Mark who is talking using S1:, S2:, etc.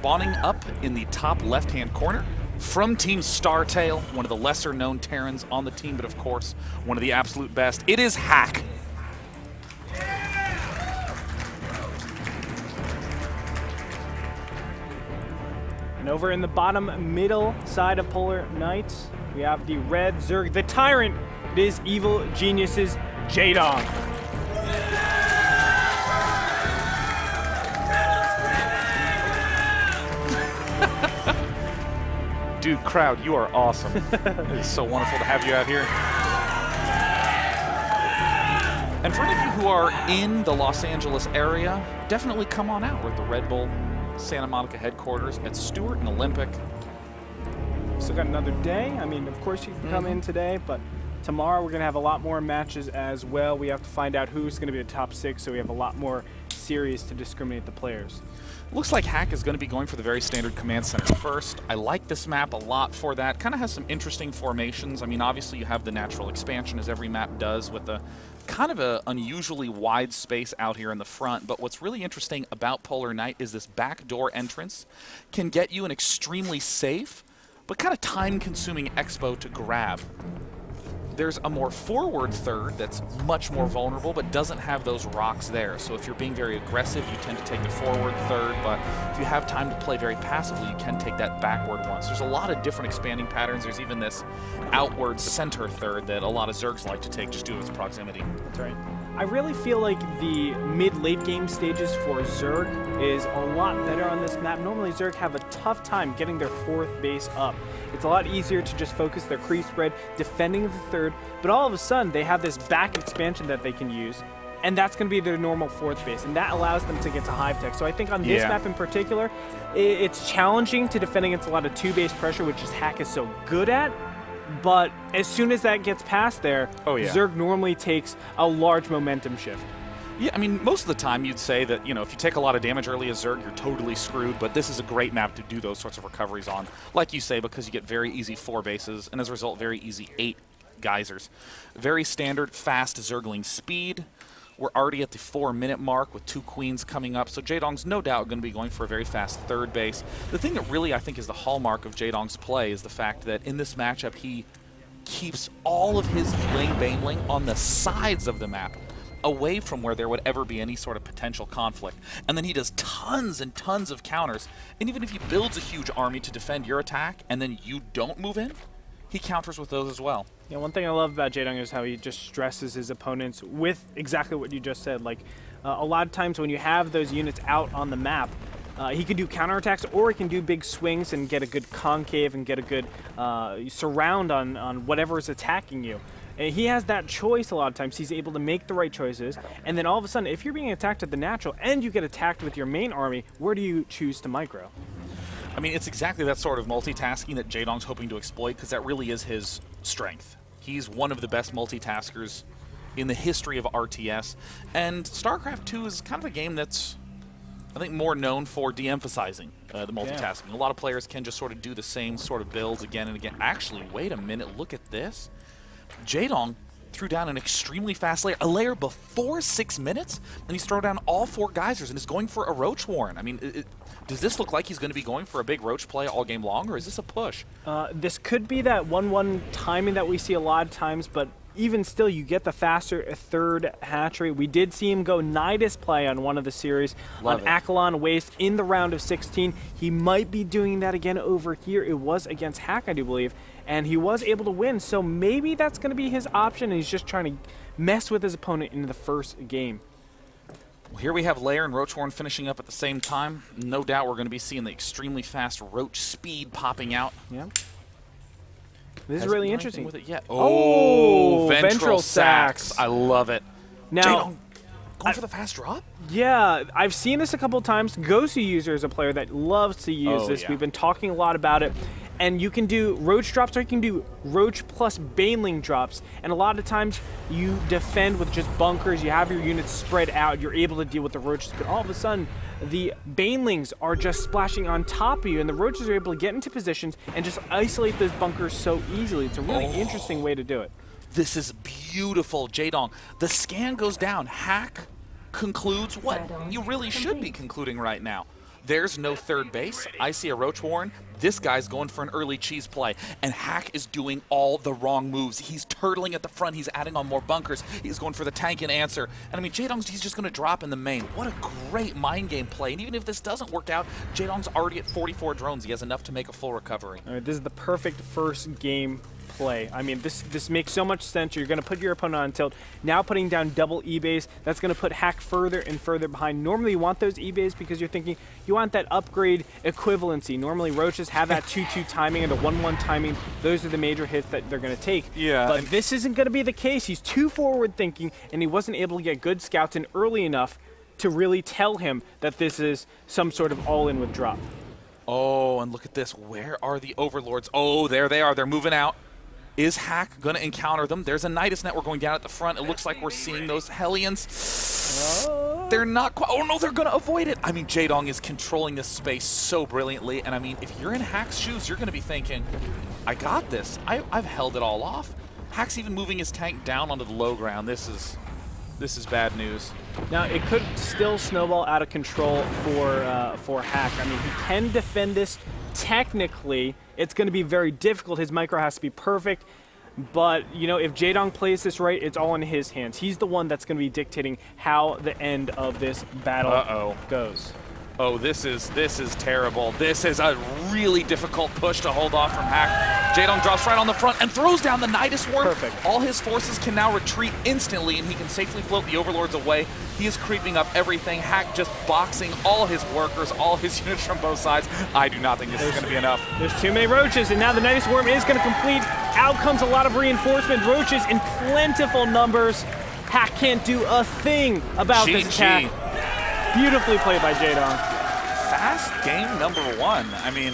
S1: spawning up in the top left-hand corner from Team Startail, one of the lesser-known Terrans on the team, but of course, one of the absolute best. It is Hack.
S2: And over in the bottom middle side of Polar Knights, we have the red Zerg, the Tyrant. It is Evil Genius's Jaedong.
S1: Dude, crowd, you are awesome. It is so wonderful to have you out here. And for any of you who are in the Los Angeles area, definitely come on out. We're at the Red Bull Santa Monica headquarters at Stewart and Olympic.
S2: Still got another day. I mean, of course you can come in today, but tomorrow we're going to have a lot more matches as well. We have to find out who's going to be the top 6, so we have a lot more series to discriminate the players.
S1: Looks like Hack is going to be going for the very standard command center first. I like this map a lot for that. Kind of has some interesting formations. I mean, obviously you have the natural expansion, as every map does, with a kind of a unusually wide space out here in the front. But what's really interesting about Polar Knight is this back door entrance can get you an extremely safe, but kind of time-consuming expo to grab. There's a more forward third that's much more vulnerable, but doesn't have those rocks there. So if you're being very aggressive, you tend to take the forward third, but if you have time to play very passively, you can take that backward one. So there's a lot of different expanding patterns. There's even this outward center third that a lot of Zergs like to take just due to its proximity.
S2: That's right. I really feel like the mid-late game stages for Zerg is a lot better on this map. Normally Zerg have a tough time getting their 4th base up. It's a lot easier to just focus their creep spread, defending the 3rd, but all of a sudden they have this back expansion that they can use, and that's going to be their normal 4th base, and that allows them to get to hive tech. So I think on this map in particular, it's challenging to defend against a lot of 2-base pressure, which is Hack is so good at. But as soon as that gets past there, Zerg normally takes a large momentum shift.
S1: Yeah, I mean, most of the time you'd say that, you know, if you take a lot of damage early as Zerg, you're totally screwed, but this is a great map to do those sorts of recoveries on. Like you say, because you get very easy 4 bases, and as a result, very easy 8 geysers. Very standard, fast Zergling speed. We're already at the 4-minute mark with 2 queens coming up, so Jaedong's no doubt going to be going for a very fast 3rd base. The thing that really, I think, is the hallmark of Jaedong's play is the fact that in this matchup, he keeps all of his lane baneling on the sides of the map, away from where there would ever be any sort of potential conflict. And then he does tons and tons of counters, and even if he builds a huge army to defend your attack, and then you don't move in, he counters with those as well.
S2: Yeah, one thing I love about Jaedong is how he just stresses his opponents with exactly what you just said. Like, a lot of times when you have those units out on the map, he can do counterattacks, or he can do big swings and get a good concave and get a good surround on whatever is attacking you. And he has that choice a lot of times. He's able to make the right choices, and then all of a sudden, if you're being attacked at the natural and you get attacked with your main army, where do you choose to micro?
S1: I mean, it's exactly that sort of multitasking that Jaedong's hoping to exploit, because that really is his strength. He's one of the best multitaskers in the history of RTS, and StarCraft 2 is kind of a game that's, I think, more known for de-emphasizing the multitasking. Yeah. A lot of players can just sort of do the same sort of builds again and again. Actually, wait a minute, look at this. Jaedong threw down an extremely fast layer, a layer before 6 minutes, and he's thrown down all 4 geysers and is going for a Roach Warren. I mean, does this look like he's going to be going for a big Roach play all game long, or is this a push?
S2: This could be that 1-1 timing that we see a lot of times, but even still, you get the faster 3rd hatchery. We did see him go Nidus play on one of the series on Akalon Waste in the round of 16. He might be doing that again over here. It was against Hack, I do believe, and he was able to win. So maybe that's going to be his option, and he's just trying to mess with his opponent in the first game.
S1: Well, here we have Lair and Roachhorn finishing up at the same time. No doubt we're going to be seeing the extremely fast Roach speed popping out.
S2: Yeah. This is really interesting.
S1: With it yet. Oh, ventral sacks. I love it.
S2: Now,
S1: Jaedong going for the fast drop?
S2: Yeah, I've seen this a couple of times. Gosu User is a player that loves to use this. We've been talking a lot about it. And you can do Roach drops, or you can do Roach plus Baneling drops. And a lot of times you defend with just bunkers. You have your units spread out. You're able to deal with the Roaches. But all of a sudden, the Banelings are just splashing on top of you. And the Roaches are able to get into positions and just isolate those bunkers so easily. It's a really interesting way to do it.
S1: This is beautiful, Jaedong. The scan goes down. Hack concludes what you really should be concluding right now. There's no third base. I see a Roach Warren. This guy's going for an early cheese play, and Hack is doing all the wrong moves. He's turtling at the front. He's adding on more bunkers. He's going for the tank and answer. And I mean, Jaedong's, he's just going to drop in the main. What a great mind game play. And even if this doesn't work out, Jaedong's already at 44 drones. He has enough to make a full recovery.
S2: All right, this is the perfect first game play. I mean, this makes so much sense. You're going to put your opponent on tilt. Now putting down double E-base, that's going to put Hack further and further behind. Normally you want those E-base because you're thinking you want that upgrade equivalency. Normally Roaches have that 2-2 timing and the 1-1 timing. Those are the major hits that they're going to take.
S1: Yeah.
S2: But this isn't going to be the case. He's too forward thinking, and he wasn't able to get good scouts in early enough to really tell him that this is some sort of all-in with drop.
S1: Oh, and look at this. Where are the Overlords? Oh, there they are. They're moving out. Is Hack going to encounter them? There's a Nidus Network going down at the front. It looks like we're seeing those Hellions. They're not quite. Oh, no, they're going to avoid it. I mean, Jaedong is controlling this space so brilliantly. And, I mean, if you're in Hack's shoes, you're going to be thinking, I got this. I've held it all off. Hack's even moving his tank down onto the low ground. This is bad news.
S2: Now, it could still snowball out of control for Hack. I mean, he can defend this. Technically, it's going to be very difficult. His micro has to be perfect. But, you know, if Jaedong plays this right, it's all in his hands. He's the one that's going to be dictating how the end of this battle goes.
S1: Oh, this is terrible. This is a really difficult push to hold off from Hack. Jaedong drops right on the front and throws down the Nidus Worm.
S2: Perfect.
S1: All his forces can now retreat instantly, and he can safely float the Overlords away. He is creeping up everything. Hack just boxing all his workers, all his units from both sides. I do not think this is going to be enough.
S2: There's too many Roaches, and now the Nidus Worm is going to complete. Out comes a lot of reinforcement. Roaches in plentiful numbers. Hack can't do a thing about this attack. Beautifully played by Jaedong.
S1: Fast game number one. I mean,